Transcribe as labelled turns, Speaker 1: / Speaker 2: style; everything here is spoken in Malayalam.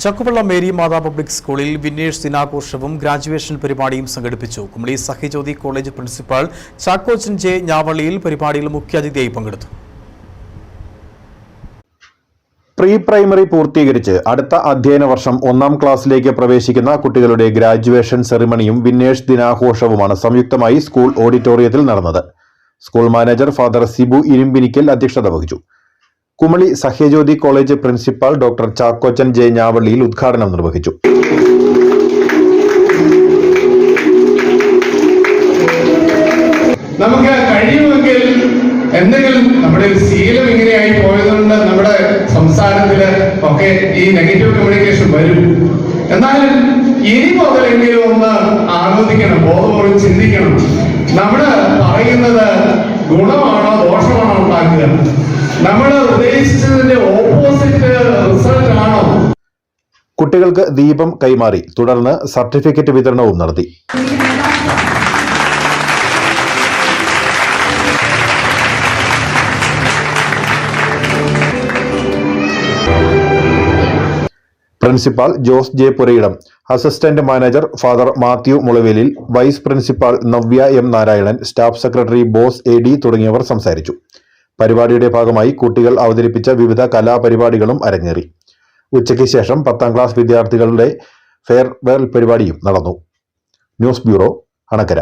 Speaker 1: ചക്കുവള്ള മേരി മാതാ പബ്ലിക് സ്കൂളിൽ വിന്നേഴ്സ് ദിനാഘോഷവും ഗ്രാജുവേഷൻ പരിപാടിയും സംഘടിപ്പിച്ചു. Kumily Sahyajyothi college principal Chackochan J Njavalliyil പരിപാടിയിൽ മുഖ്യാതിഥിയായി പങ്കെടുത്തു.
Speaker 2: പ്രീ പ്രൈമറി പൂർത്തീകരിച്ച് അടുത്ത അധ്യയന വർഷം 1ാം ക്ലാസ്സിലേക്ക് പ്രവേശിക്കുന്ന കുട്ടികളുടെ ഗ്രാജുവേഷൻ സെറിമണിയും വിന്നേഴ്സ് ദിനാഘോഷവുമാണ് സംയുക്തമായി സ്കൂൾ ഓഡിറ്റോറിയത്തിൽ നടന്നത്. School manager father Sibu Irumbinikkal അധ്യക്ഷത വഹിച്ചു. Kumily Sahyajyothi college principal doctor Chackochan J Njavalliyil ഉദ്ഘാടനം നിർവഹിച്ചു.
Speaker 3: നമുക്ക് കഴിയുമെങ്കിൽ എന്തെങ്കിലും നമ്മുടെ ഒരു ശീലം ഇങ്ങനെയായി പോയതുകൊണ്ട് നമ്മുടെ സംസാരത്തില് ഒക്കെ ഈ നെഗറ്റീവ് കമ്മ്യൂണിക്കേഷൻ വരും. എന്നാലും ഇനി മുതലെങ്കിലും ഒന്ന് ആലോചിക്കണം, ബോധപൂർവ്വം ചിന്തിക്കണം. നമ്മള് പറയുന്നത് ഗുണമാണോ ദോഷമാണോ ഉണ്ടാക്കുക? നമ്മൾ ഉദ്ദേശിച്ചതിന്റെ ഓപ്പോസിറ്റ് റിസൾട്ട് ആണോ?
Speaker 2: കുട്ടികൾക്ക് ദീപം കൈമാറി തുടർന്ന് സർട്ടിഫിക്കറ്റ് വിതരണവും നടത്തി. Principal Jose J Purayidam, assistant manager father Mathew Mulavelil, vice principal Navya M Narayanan, staff secretary Bose A D തുടങ്ങിയവർ സംസാരിച്ചു. പരിപാടിയുടെ ഭാഗമായി കുട്ടികൾ അവതരിപ്പിച്ച വിവിധ കലാപരിപാടികളും അരങ്ങേറി. ഉച്ചയ്ക്ക് ശേഷം 10ാം ക്ലാസ് വിദ്യാർത്ഥികളുടെ ഫെയർവെൽ പരിപാടിയും നടന്നു. News bureau, Anakkara.